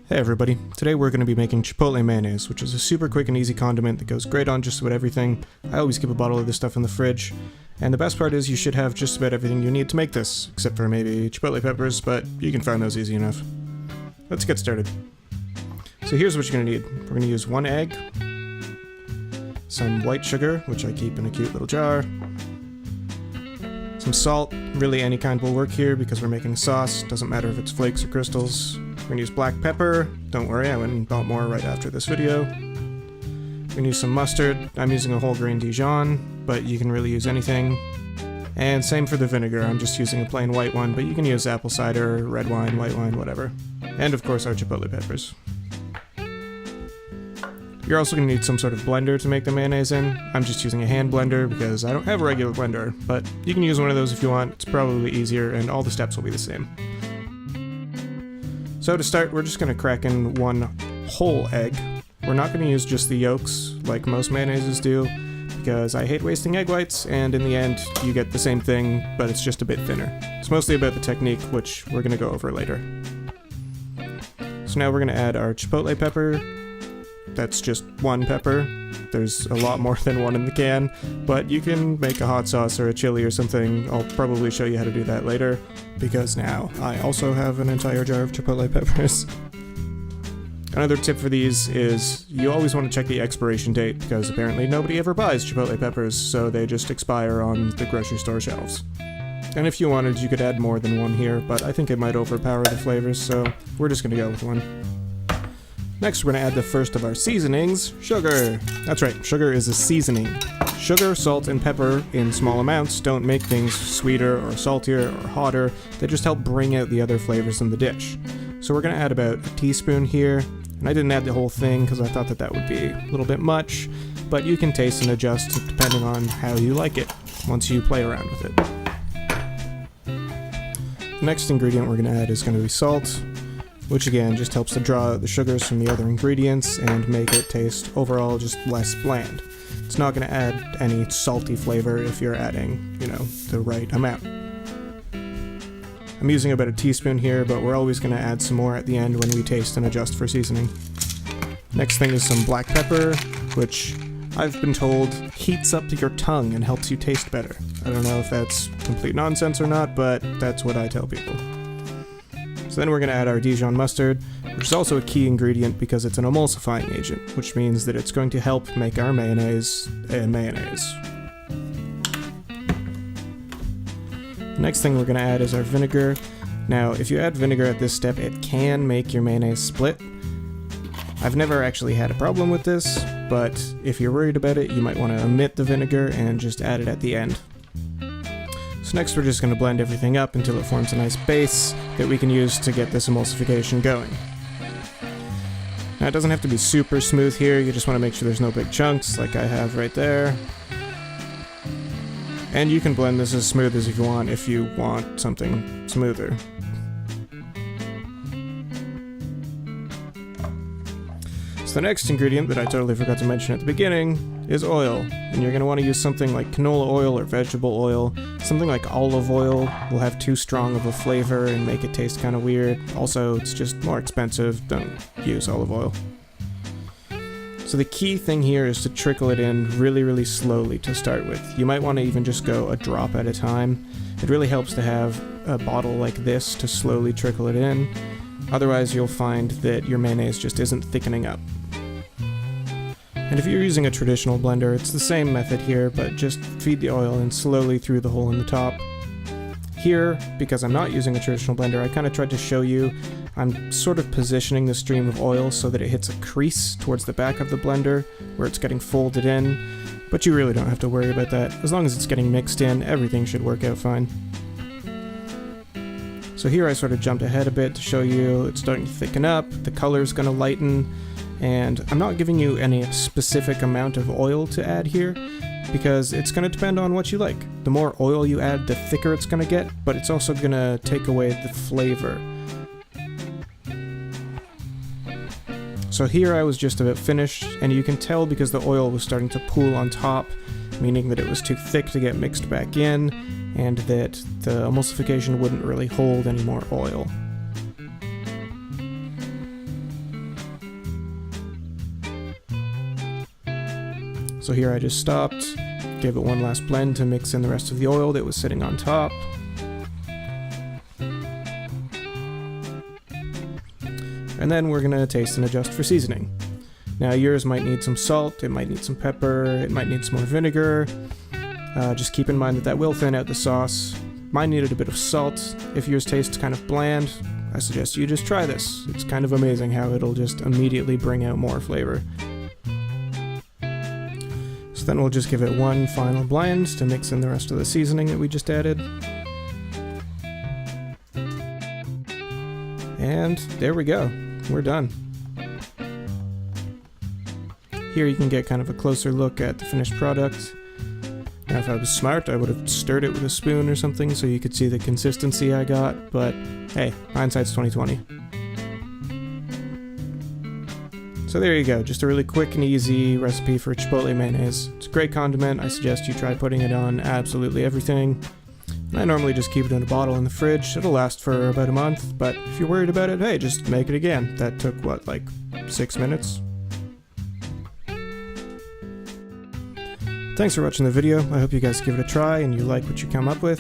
Hey everybody, today we're going to be making Chipotle Mayonnaise, which is a super quick and easy condiment that goes great on just about everything. I always keep a bottle of this stuff in the fridge, and the best part is you should have just about everything you need to make this, except for maybe chipotle peppers, but you can find those easy enough. Let's get started. So here's what you're going to need. We're going to use 1 egg, some white sugar, which I keep in a cute little jar, some salt, really any kind will work here because we're making a sauce, doesn't matter if it's flakes or crystals. We're going to use black pepper. Don't worry, I went and bought more right after this video. We're going to use some mustard. I'm using a whole grain Dijon, but you can really use anything. And same for the vinegar, I'm just using a plain white one, but you can use apple cider, red wine, white wine, whatever. And of course our chipotle peppers. You're also going to need some sort of blender to make the mayonnaise in. I'm just using a hand blender because I don't have a regular blender, but you can use one of those if you want. It's probably easier and all the steps will be the same. So to start, we're just going to crack in 1 whole egg. We're not going to use just the yolks like most mayonnaises do, because I hate wasting egg whites, and in the end you get the same thing, but it's just a bit thinner. It's mostly about the technique, which we're going to go over later. So now we're going to add our chipotle pepper. That's just 1 pepper. There's a lot more than 1 in the can, but you can make a hot sauce or a chili or something. I'll probably show you how to do that later, because now I also have an entire jar of chipotle peppers. Another tip for these is you always want to check the expiration date, because apparently nobody ever buys chipotle peppers, so they just expire on the grocery store shelves. And if you wanted, you could add more than 1 here, but I think it might overpower the flavors, so we're just going to go with 1. Next, we're going to add the first of our seasonings, sugar. That's right, sugar is a seasoning. Sugar, salt, and pepper in small amounts don't make things sweeter or saltier or hotter. They just help bring out the other flavors in the dish. So we're going to add about a teaspoon here. And I didn't add the whole thing because I thought that would be a little bit much, but you can taste and adjust depending on how you like it once you play around with it. The next ingredient we're going to add is going to be salt, which again just helps to draw out the sugars from the other ingredients and make it taste overall just less bland. It's not going to add any salty flavor if you're adding, the right amount. I'm using about a teaspoon here, but we're always going to add some more at the end when we taste and adjust for seasoning. Next thing is some black pepper, which I've been told heats up your tongue and helps you taste better. I don't know if that's complete nonsense or not, but that's what I tell people. So then we're going to add our Dijon mustard, which is also a key ingredient because it's an emulsifying agent, which means that it's going to help make our mayonnaise a mayonnaise. The next thing we're going to add is our vinegar. Now, if you add vinegar at this step, it can make your mayonnaise split. I've never actually had a problem with this, but if you're worried about it, you might want to omit the vinegar and just add it at the end. So next we're just going to blend everything up until it forms a nice base that we can use to get this emulsification going. Now it doesn't have to be super smooth here, you just want to make sure there's no big chunks like I have right there. And you can blend this as smooth as you want if you want something smoother. So the next ingredient that I totally forgot to mention at the beginning is oil. And you're going to want to use something like canola oil or vegetable oil. Something like olive oil will have too strong of a flavor and make it taste kind of weird. Also, it's just more expensive. Don't use olive oil. So the key thing here is to trickle it in really, really slowly to start with. You might want to even just go a drop at a time. It really helps to have a bottle like this to slowly trickle it in. Otherwise, you'll find that your mayonnaise just isn't thickening up. And if you're using a traditional blender, it's the same method here, but just feed the oil in slowly through the hole in the top. Here, because I'm not using a traditional blender, I kind of tried to show you, I'm sort of positioning the stream of oil so that it hits a crease towards the back of the blender, where it's getting folded in, but you really don't have to worry about that. As long as it's getting mixed in, everything should work out fine. So here I sort of jumped ahead a bit to show you it's starting to thicken up, the color's going to lighten, and I'm not giving you any specific amount of oil to add here, because it's going to depend on what you like. The more oil you add, the thicker it's going to get, but it's also going to take away the flavor. So here I was just about finished, and you can tell because the oil was starting to pool on top, meaning that it was too thick to get mixed back in, and that the emulsification wouldn't really hold any more oil. So here I just stopped, gave it one last blend to mix in the rest of the oil that was sitting on top. And then we're gonna taste and adjust for seasoning. Now yours might need some salt, it might need some pepper, it might need some more vinegar. Just keep in mind that that will thin out the sauce. Mine needed a bit of salt. If yours tastes kind of bland, I suggest you just try this. It's kind of amazing how it'll just immediately bring out more flavor. So then we'll just give it one final blend to mix in the rest of the seasoning that we just added. And there we go, we're done. Here you can get kind of a closer look at the finished product. Now if I was smart, I would have stirred it with a spoon or something so you could see the consistency I got, but hey, hindsight's 20/20. So there you go, just a really quick and easy recipe for Chipotle mayonnaise. It's a great condiment, I suggest you try putting it on absolutely everything. I normally just keep it in a bottle in the fridge, it'll last for about a month, but if you're worried about it, hey, just make it again. That took, what, like 6 minutes? Thanks for watching the video. I hope you guys give it a try and you like what you come up with.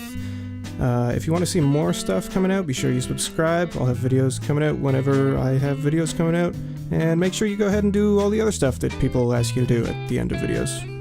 If you want to see more stuff coming out, be sure you subscribe. I'll have videos coming out whenever I have videos coming out. And make sure you go ahead and do all the other stuff that people ask you to do at the end of videos.